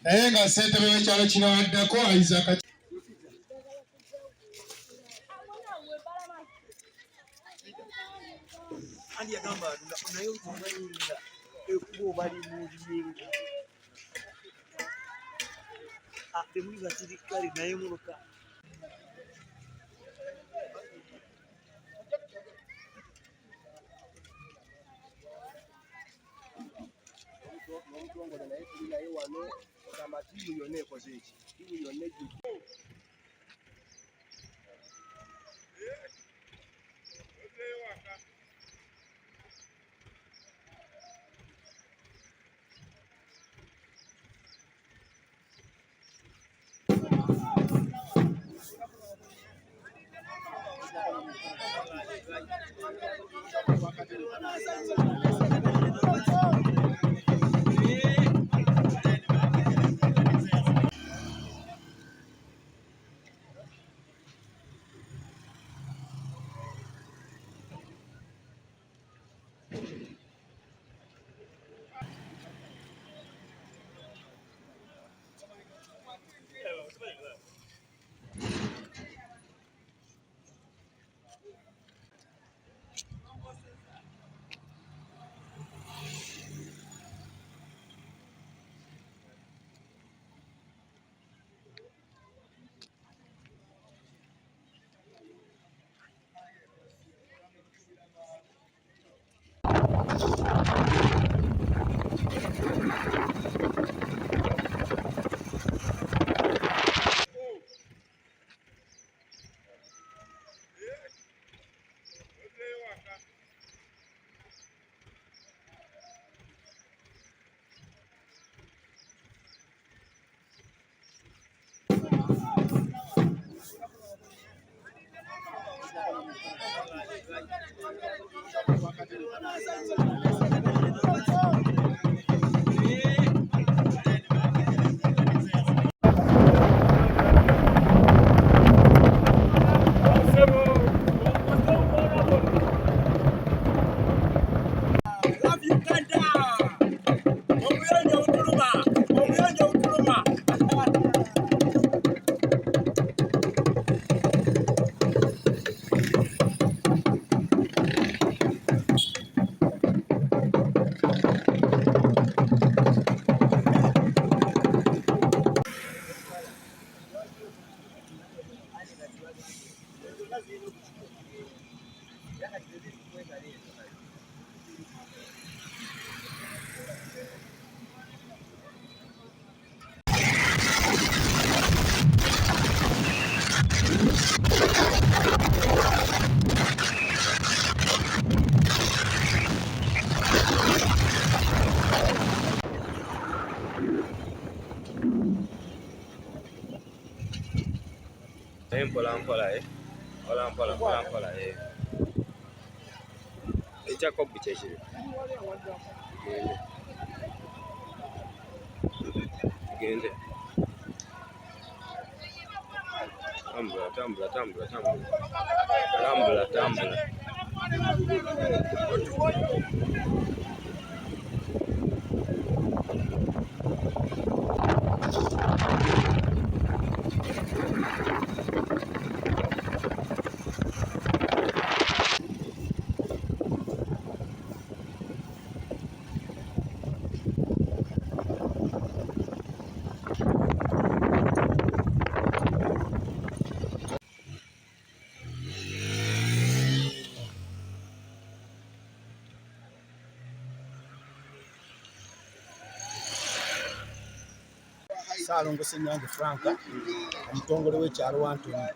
naye nga ssentebe w'ekyalo kino addako Isaac andi yagamba naye otumanyiira ekubo bali mu byenga temuli basirikale naye muloka n'omutongole naye tuli naye wano ogamba tiimu yonna ekoze eki tiimu yonna ejjudde Mpola ekyakobi kyekiri gende tambula Saalongo Ssenyange Franka omutongole w'ekyalo Wantoni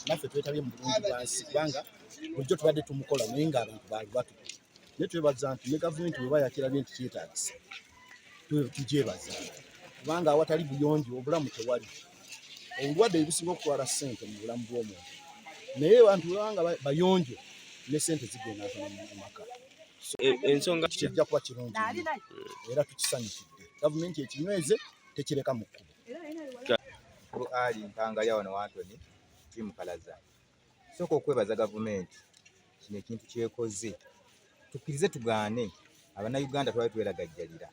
naffe twetabye mu bulungi bwansi kubanga bulijjo tubadde tumukola naye ng'abantu baali batu naye twebaza nti ne gavumenti bweba yakirabye nti kyetaagisa tugyebaza kubanga awatali buyonjo obulamu tewali obulwadde businga okutwala ssente mu bulamu bw'omuntu naye abantu bwebanga bayonjo ne ssente zigenda mu maka ensonga kijja kuba kirungi era tukisanyukidde gavumenti ekinyweze tekireka mu kkubo ali mpanga ya wano Wantoni timu Kalaza soko okwebaza gavumenti kino ekintu kyekoze tukkirize tugaane abannayuganda twali tweragajjalira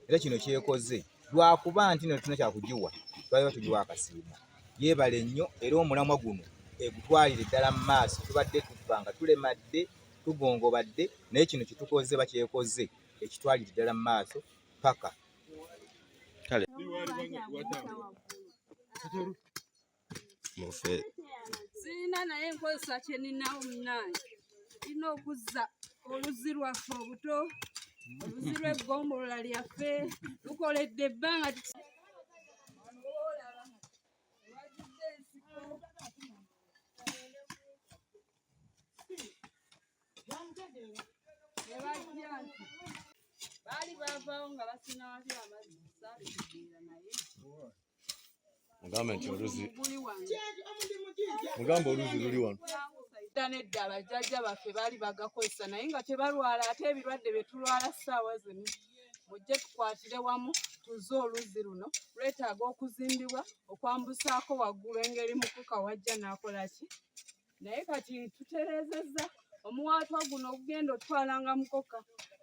era kino kyekoze lwakuba nti no tuna kyakugiwa twaliba tugiwa akasiimo. Yeebale nnyo era omulamwa guno egutwalire ddala mu maaso. Tubadde tufa nga tulemadde tugongobadde naye kino kitukoze bakyekoze ekitwalire ddala mu maaso paka. Kale sirina naye enkozesa kye ninawo munaye tulina okuzza oluzzi lwaffe obuto oluzzi lw'eggombolola lyaffe lukoledde ebbanga baali baavaawo nga basinawabya amazzi saabitegeera naye mugambe nti oluzi guli wange mugambe oluzi luli wano nedda bajjajja baffe baali bagakozesa naye nga tebalwala ate ebirwadde bye tulwala ssaawa zino mujje tukwatire wamu tuzze oluzzi luno lwetaaga okuzimbibwa okwambusaako waggulu engeri mukuka wajja n'akola ki naye kati tutereezezza omuwaatwa guno ogugenda otwalanga mukoka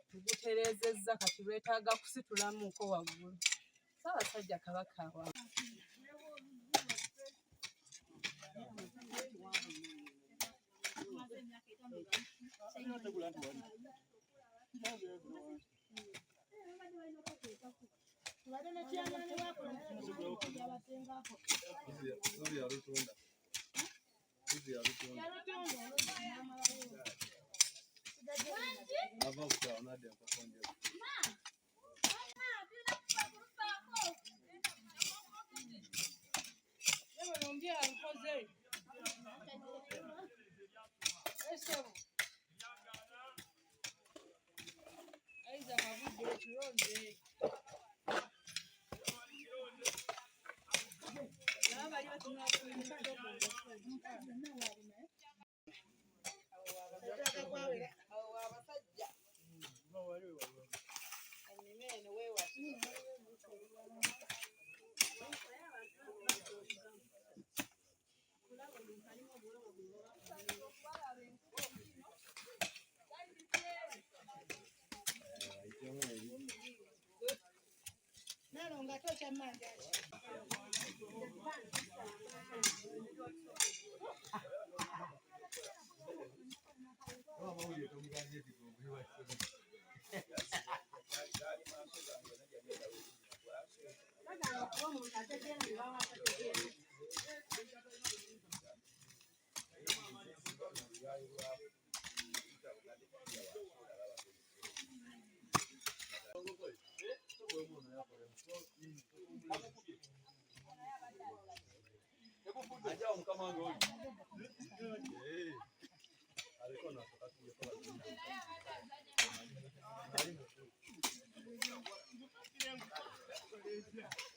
tugutereezezza kati lwetaaga kusitulamuuko waggulu. Ssaabasajja Kabaka awa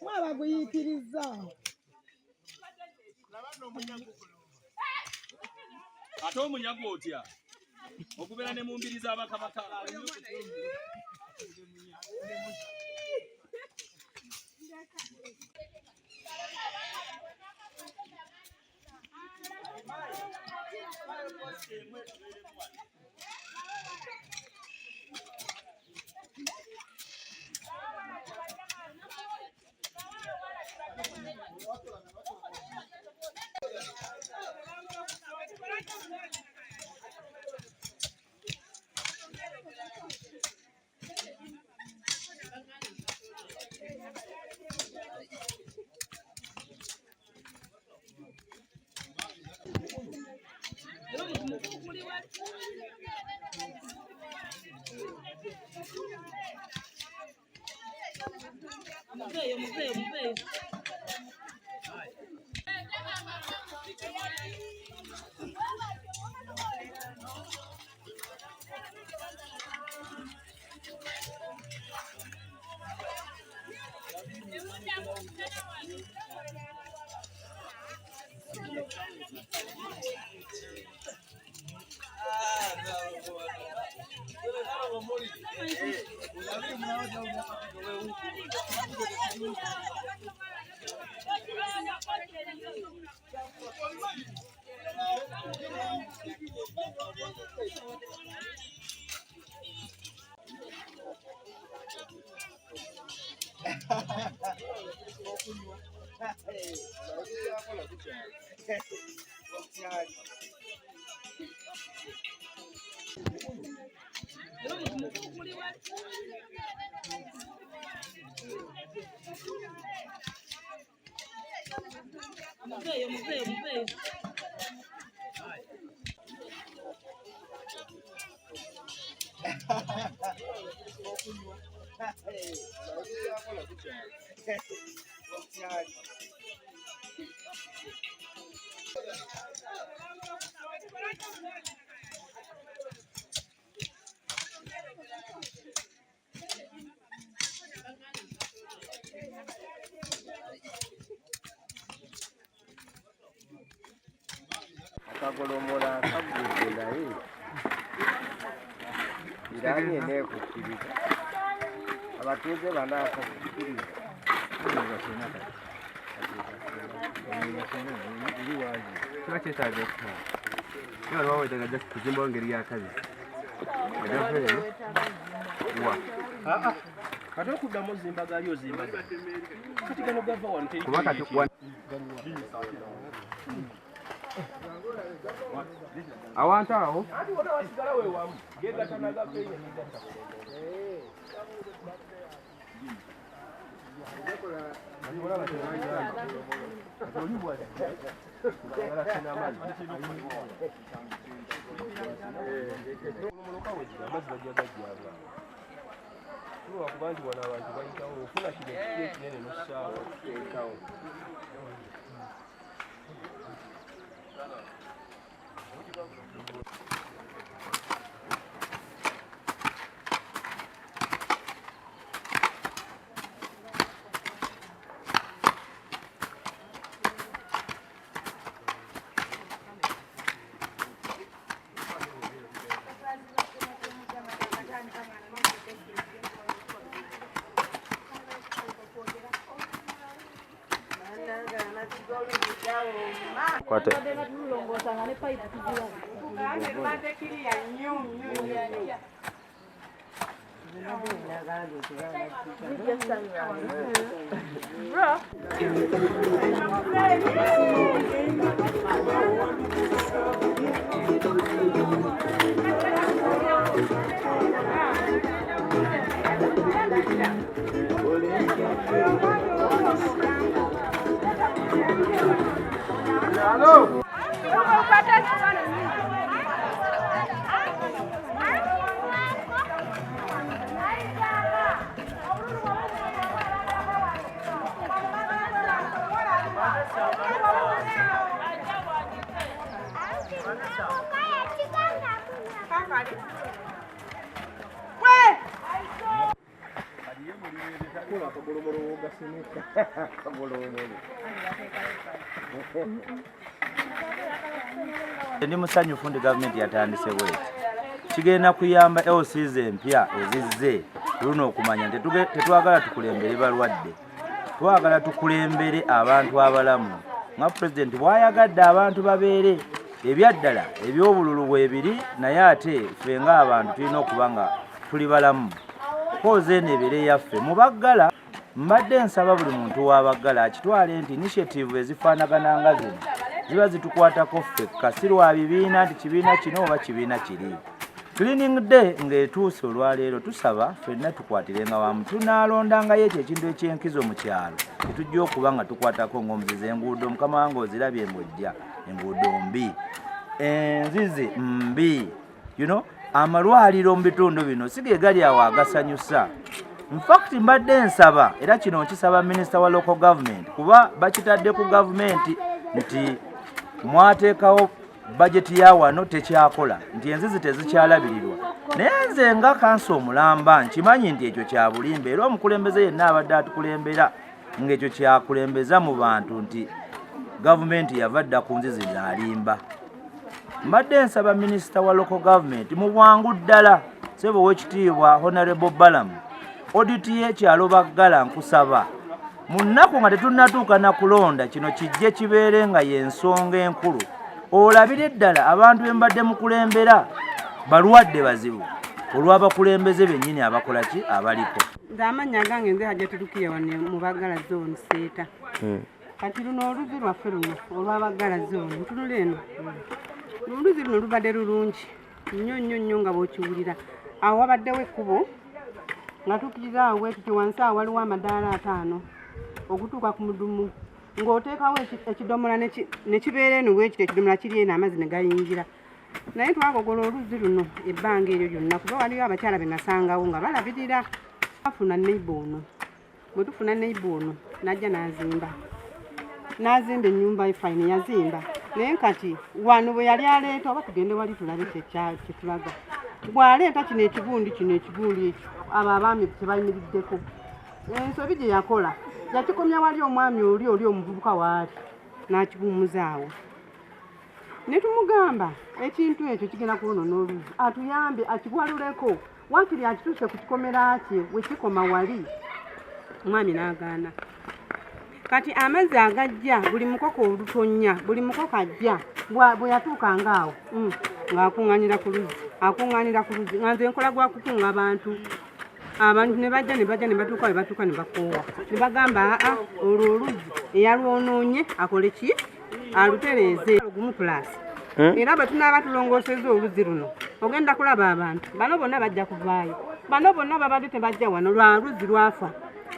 mwabaguyikiriza ate omunyago otya okubeera ne mu mbiri z'abakabaka akagolomola kagudde naye iranye neekukkiriza abatuuze banaakakukkiriza kiba kyetaaga okutaa ye waliwo wetaaga kuzimbawo ngeri yakabiri kati okuddamu ozimba gaali ozimba kati gano gava wano kuba kati awantu awo kuba nti wano abantu bayitawo ofuna kino ekiti ekinene nossaawo Kwate. Hello. Ndi musanyufu ndi gavumenti yatandise bweti kigenda kuyamba LCs empya ezizze luno okumanya tetwagala tukulembere balwadde twagala tukulembere abantu abalamu nga pulezidenti bwayagadde abantu babeere ebyaddala ebyobululu bwebiri naye ate ffe ng'abantu tulina okuba nga tuli balamu koze eno ebeere yaffe mu baggala mbadde nsaba buli muntu w'abaggala akitwale nti initiative ezifaanagana nga zino ziba zitukwatako ffekka si lwa bibiina nti kibiina kino oba kibiina kiri. Cleaning day ng'etuuse olwaleero tusaba ffenna tukwatirenga wamu tunaalondangayo ekyo ekintu eky'enkizo mu kyalo tetujja okuba nga tukwatako ng'omuzizi enguudo mukama wange ozirabye embojja enguudo mbi enzizi mbi amalwaliro mu bitundu bino si ge gali awo agasanyusa. In fact mbadde nsaba era kino nkisaba minisita wa local government kuba bakitadde ku gavumenti nti mwateekawo bajeti ya wano tekyakola nti enzizi tezikyalabirirwa naye nze nga kanso omulamba nkimanyi nti ekyo kya bulimba era omukulembeze yenna abadde atukulembera ng'ekyo kyakulembeza mu bantu nti gavumenti yava dda ku nzizi n'alimba. Mbadde nsaba minisita wa local government mu bwangu ddala ssebo w'ekitiibwa Honorable Balamu oditi y'ekyalo Baggala nkusaba mu nnaku nga tetunnatuuka na kulonda kino kijje kibeere nga y'ensonga enkulu olabire ddala abantu be mbadde mukulembera balwadde bazibu olw'abakulembeze bennyini abakola ki abaliko. Nze amannya gange nze Hajjati Rukiya wano mu Baggala zone Seeta. Kati luno oluzi lwaffe luno olw'Abaggala zone ntunula eno. Oluzi luno lubadde lulungi nnyo nga bw'okiwulira. Awo wabaddewo ekkubo nga tukirira awo ekityo wansi awo waliwo amadaala 5 okutuuka ku mudumu ng'oteekawo ekidomola ne kibeera eno bwekityo ekidomola kiri eno amazzi ne gayingira. Naye twagogola oluzi luno ebbanga eryo lyonna kuba waliyo abakyala be nasangawo nga balabirira. Twafuna neighbour ono. Bwe tufuna neighbour ono n'ajja n'azimba ennyumba efayini yazimba. Naye kati wano bwe yali aleeta oba tugende wali tulabe kyetulaga. Bw'aleeta kino ekibundi ekyo abo abaami tebayimiriddeko. Ensobi gye yakola yakikomya wali omwami oli omuvubuka waali n'akibumuzaawo. Ne tumugamba ekintu ekyo kigenda kuwonoona oluzi atuyambe akigwaluleko wakiri akituuse ku kikomera kye we kikoma wali. Omwami n'agaana. Kati amazzi agajja buli mukoko olutonya buli mukoko ajja bwe yatuukanga awo ng'akuŋŋaanira ku luzi nga nze nkola gwa kukunga abantu ne bajja ne batuuka we batuuka ne bakoowa ne bagamba olwo oluzi eyalwonoonye akole ki alutereeze gumu pulaasi. Era bwe tunaaba tulongoosezza oluzi luno ogenda kulaba abantu bano bonna bajja kuvaayo. Bano bonna babadde tebajja wano lwa luzi lwafa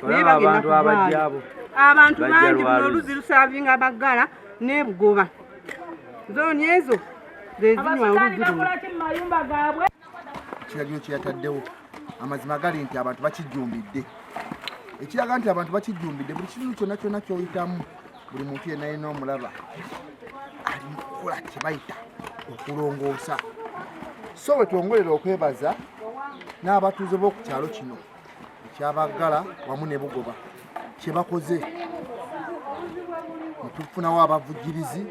naye bagenda kuvaayo. Abantu bangi luno oluzi lusaavinga Baggala ne Bugoba. Zooni ezo ze zinywa oluzi luno. Ekiragiro kye yataddewo amazima gali nti abantu bakijjumbidde. Ekiraga nti abantu bakijjumbidde buli kintu kyonna ky'oyitamu buli muntu yenna yenna omulaba ali mu kukola kye bayita okulongoosa. So bwe twongolera okwebaza n'abatuuze b'oku kyalo kino ekya Baggala wamu ne Bugoba kye bakoze tufunawo abavujjirizi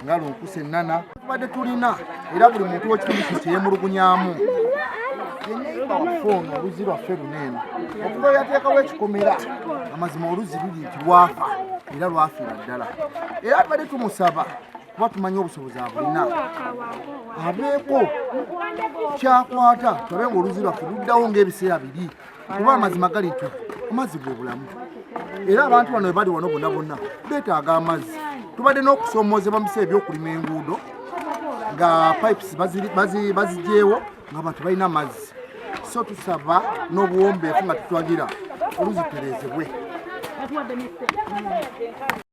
nga Lunkuse Nana tubadde tulina era buli muntu w'ekitundu kye kyeyemulugunyaamu yenyiba wafoona oluzi lwaffe luneeno okuba yateekawo ekikomera amazima oluzi luli nti lwafa era lwafiira ddala era tubadde tumusaba kuba tumanyi obusobozi abulina abeeko kyakwata tulabe ng'oluzi lwaffe luddawo ng'ebiseera biri kuba amazima gali nti amazzi bwe bulamu era abantu bano bali wano bonna beetaaga amazzi. Tubadde n'okusomoozebwa mu biseera by'okulima enguudo nga pipes bazigyeewo ng'abantu balina amazzi. So tusaba n'obuwombeefu nga tutwagira oluzi tereezebwe.